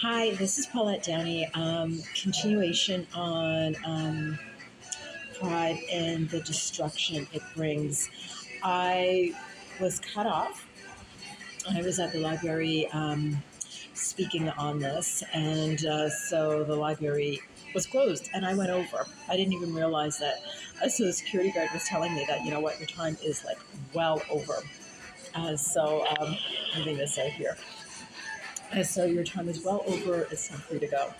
Hi, this is Paulette Downey. Continuation on pride and the destruction it brings. I was cut off. I was at the library speaking on this, and so the library was closed, and I went over. I didn't even realize that. So the security guard was telling me that, you know what, your time is like well over. So moving this out here. So your time is well over. It's time for you to go.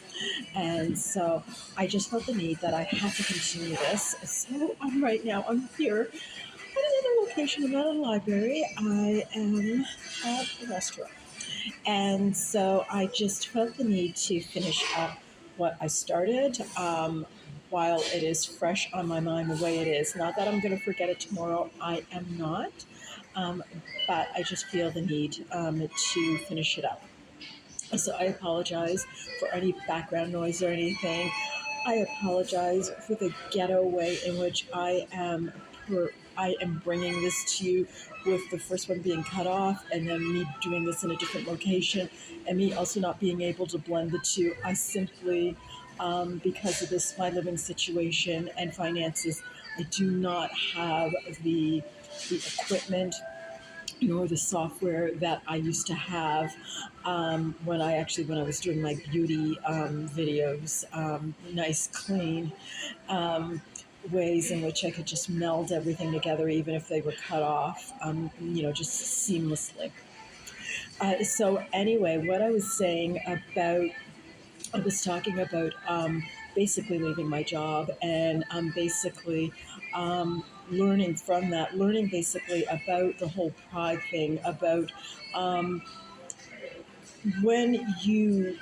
And so I just felt the need that I had to continue this. So right now I'm here at another location. I'm not a library. I am at a restaurant. And so I just felt the need to finish up what I started while it is fresh on my mind the way it is. Not that I'm going to forget it tomorrow. I am not. Um, but I just feel the need to finish it up. So I apologize for any background noise or anything. I apologize for the ghetto way in which I am bringing this to you, with the first one being cut off and then me doing this in a different location and me also not being able to blend the two. I simply, because of this, my living situation and finances, I do not have the equipment nor the software that I used to have when I was doing my beauty videos, nice, clean ways in which I could just meld everything together, even if they were cut off, just seamlessly. So anyway, what I was saying about I was talking about basically leaving my job and basically learning from that, learning basically about the whole pride thing, about um, when you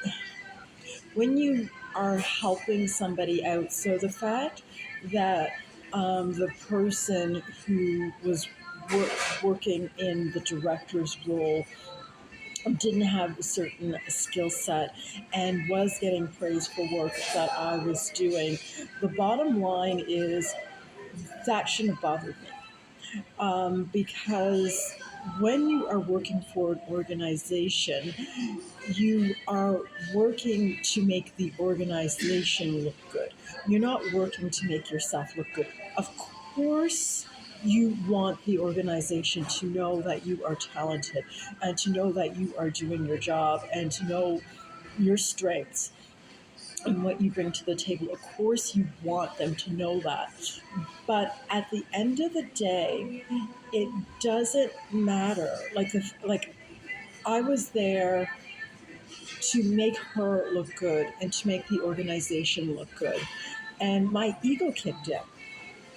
when you are helping somebody out. So the fact that the person who was working in the director's role didn't have a certain skill set and was getting praised for work that I was doing. The bottom line is that shouldn't have bothered me, because when you are working for an organization, you are working to make the organization look good. You're not working to make yourself look good. Of course, you want the organization to know that you are talented and to know that you are doing your job and to know your strengths and what you bring to the table. Of course, you want them to know that. But at the end of the day, it doesn't matter. Like I was there to make her look good and to make the organization look good. And my ego kicked in.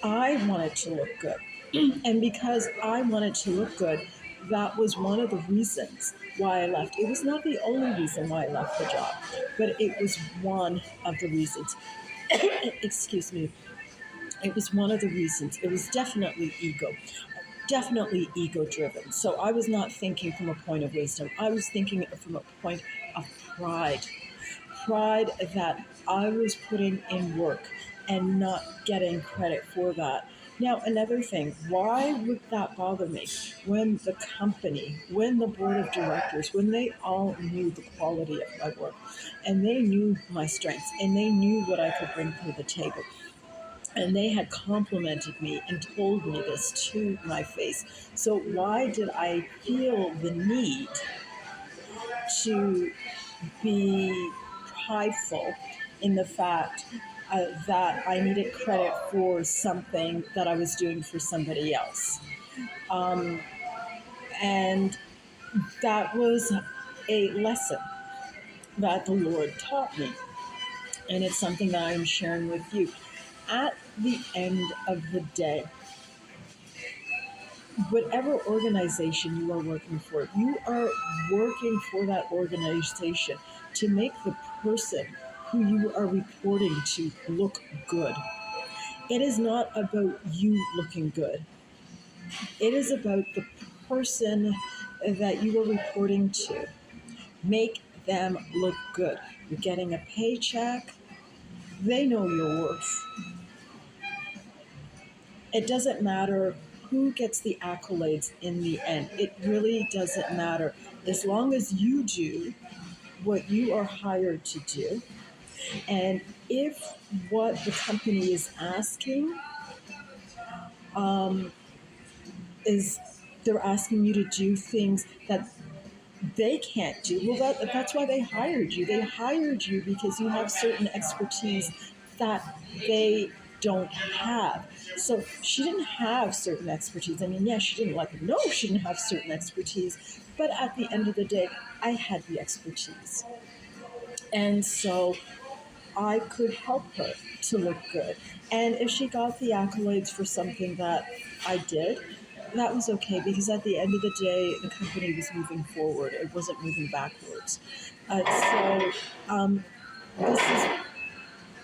I wanted to look good. And because I wanted to look good, that was one of the reasons why I left. It was not the only reason why I left the job, but it was one of the reasons. Excuse me. It was one of the reasons. It was definitely ego driven. So I was not thinking from a point of wisdom. I was thinking from a point of pride. Pride that I was putting in work and not getting credit for that. Now, another thing, why would that bother me when the company, when the board of directors, when they all knew the quality of my work and they knew my strengths and they knew what I could bring to the table? And they had complimented me and told me this to my face. So, why did I feel the need to be prideful in the fact that I needed credit for something that I was doing for somebody else? Um, and that was a lesson that the Lord taught me. And it's something that I'm sharing with you. At the end of the day, whatever organization you are working for, you are working for that organization to make the person who you are reporting to look good. It is not about you looking good. It is about the person that you are reporting to. Make them look good. You're getting a paycheck. They know your worth. It doesn't matter who gets the accolades in the end. It really doesn't matter. As long as you do what you are hired to do. And if what the company is asking um, is they're asking you to do things that they can't do, well, that's why they hired you. They hired you because you have certain expertise that they don't have. So she didn't have certain expertise. I mean, yeah, she didn't let them know she didn't have certain expertise, but at the end of the day, I had the expertise. And so I could help her to look good. And if she got the accolades for something that I did, that was okay because at the end of the day, the company was moving forward. It wasn't moving backwards. So this is,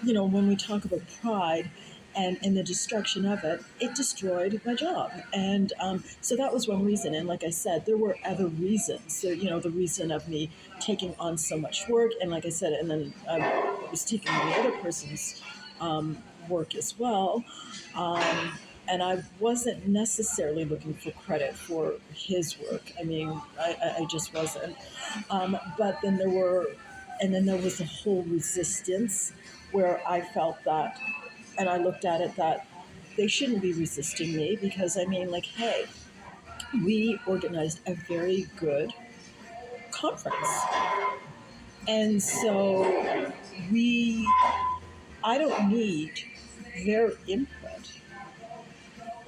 when we talk about pride and the destruction of it, it destroyed my job. And so that was one reason. And like I said, there were other reasons. So, the reason of me taking on so much work. And like I said, and then I was taking on the other person's work as well. Um, and I wasn't necessarily looking for credit for his work. I mean, I just wasn't. But then there was the whole resistance where I felt that, and I looked at it that they shouldn't be resisting me because I mean, like, hey, we organized a very good conference. And so I don't need their input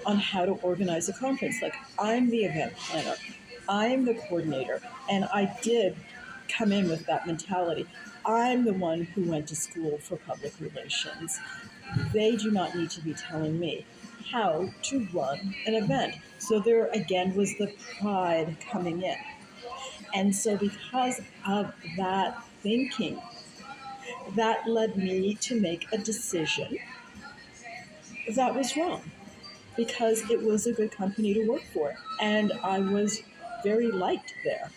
on how to organize a conference. Like, I'm the event planner, I'm the coordinator, and I did come in with that mentality. I'm the one who went to school for public relations. They do not need to be telling me how to run an event. So there again was the pride coming in. And so because of that thinking, that led me to make a decision that was wrong because it was a good company to work for and I was very liked there.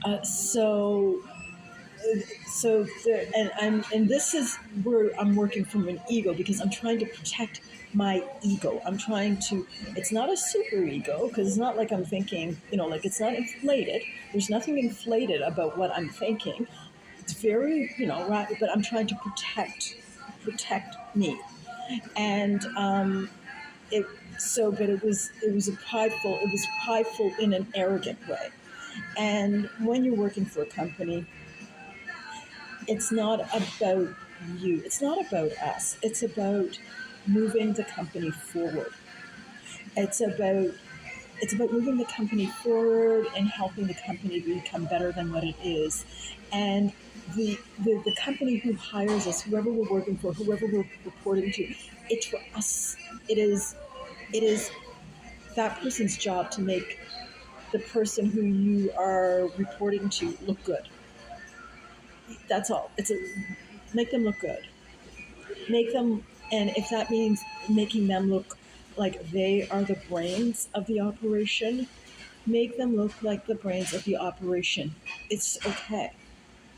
Uh, so and this is where I'm working from an ego because I'm trying to protect my ego. I'm trying to. It's not a super ego because it's not like I'm thinking. Like it's not inflated. There's nothing inflated about what I'm thinking. It's very right, but I'm trying to protect me, and it. So, but it was prideful in an arrogant way. And when you're working for a company, it's not about you. It's not about us. It's about moving the company forward. It's about it's about moving the company forward and helping the company become better than what it is. And the company who hires us, whoever we're working for, whoever we're reporting to, it's for us. It is that person's job to make the person who you are reporting to look good. That's all. Make them look good. Make them, and if that means making them look like they are the brains of the operation, make them look like the brains of the operation. It's okay.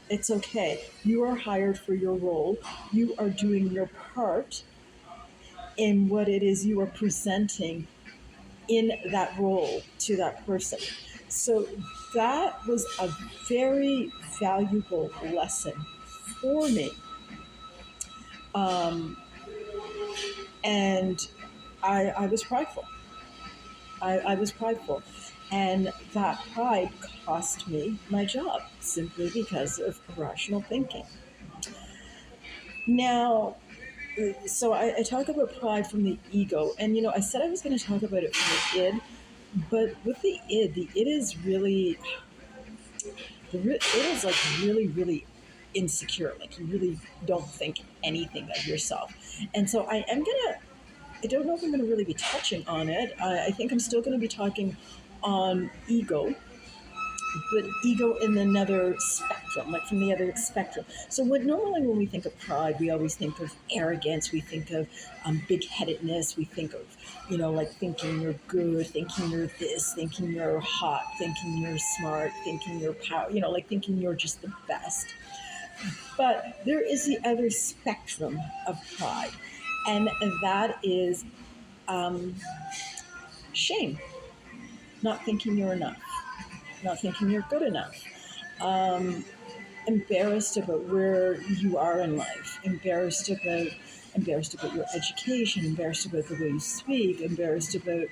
It's okay. You are hired for your role. You are doing your part in what it is you are presenting in that role to that person. So that was a very valuable lesson for me. Um, and I was prideful. I was prideful. And that pride cost me my job simply because of irrational thinking. Now, so I talk about pride from the ego. And, I said I was going to talk about it from the id, but with the id is really, it is like really, really insecure. Like you really don't think anything of yourself. And so I don't know if I'm going to really be touching on it. I think I'm still going to be talking on ego, but ego in another spectrum, like from the other spectrum. So normally when we think of pride, we always think of arrogance, we think of big-headedness, we think of, like thinking you're good, thinking you're this, thinking you're hot, thinking you're smart, thinking you're power, like thinking you're just the best. But there is the other spectrum of pride, and that is um, shame, not thinking you're enough, not thinking you're good enough. um, embarrassed about where you are in life, embarrassed about your education, embarrassed about the way you speak, embarrassed about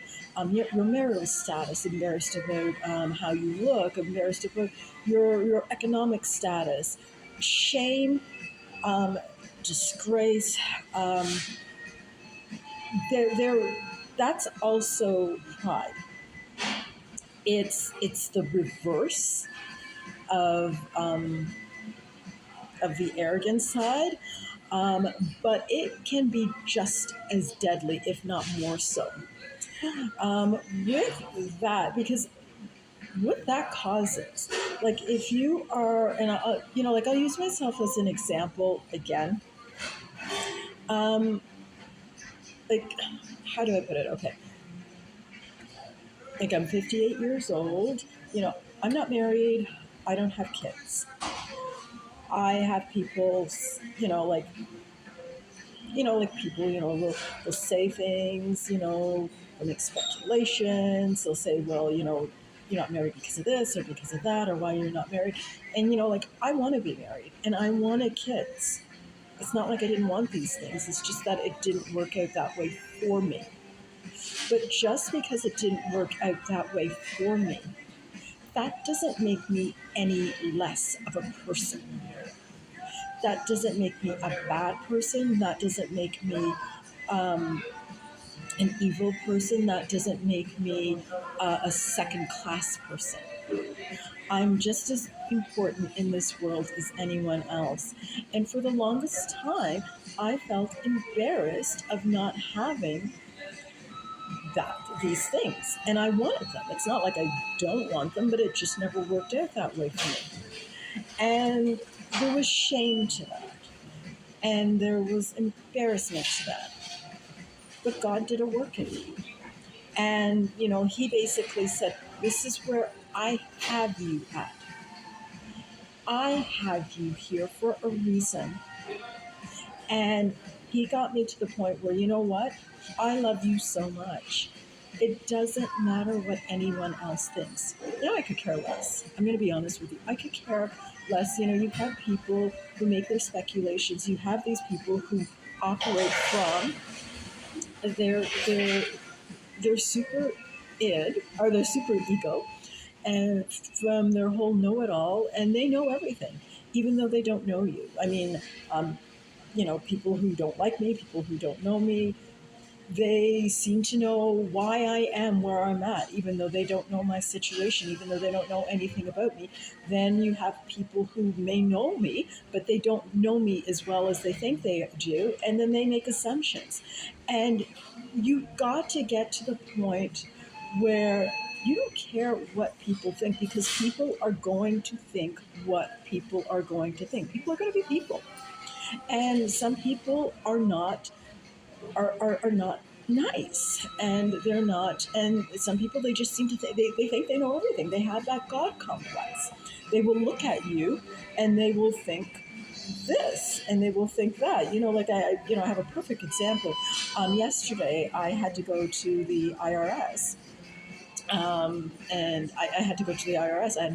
your marital status, embarrassed about how you look, embarrassed about your economic status, shame, um, disgrace. Um, there, that's also pride. It's the reverse of the arrogant side, um, but it can be just as deadly, if not more so. With that, because what that causes, like if you are, and like I'll use myself as an example again. Um, like, how do I put it? Okay, like I'm 58 years old. I'm not married. I don't have kids. I have people, like people, will say things, they'll make speculations. They'll say, well, you're not married because of this or because of that, or why you're not married. And, like, I want to be married and I wanted kids. It's not like I didn't want these things. It's just that it didn't work out that way for me. But just because it didn't work out that way for me, that doesn't make me any less of a person. That doesn't make me a bad person. That doesn't make me um, an evil person. That doesn't make me a second class person. I'm just as important in this world as anyone else. And for the longest time, I felt embarrassed of not having these things. And I wanted them. It's not like I don't want them, but it just never worked out that way for me. And there was shame to that. And there was embarrassment to that. But God did a work in me. And, he basically said, this is where I have you at. I have you here for a reason. And he got me to the point where, you know what? I love you so much. It doesn't matter what anyone else thinks. I could care less. I'm going to be honest with you. I could care less. You have people who make their speculations. You have these people who operate from their super id or their super ego, and from their whole know-it-all, and they know everything, even though they don't know you. I mean, people who don't like me, people who don't know me, they seem to know why I am where I'm at, even though they don't know my situation, even though they don't know anything about me. Then you have people who may know me, but they don't know me as well as they think they do, and then they make assumptions. And you got to get to the point where you don't care what people think, because people are going to think what people are going to think. People are going to be people. And some people are not nice, and they're not, and some people, they just seem to they think they know everything. They have that God complex. They will look at you and they will think this and they will think that. Like I have a perfect example. Yesterday I had to go to the IRS, and I had to go to the IRS. I had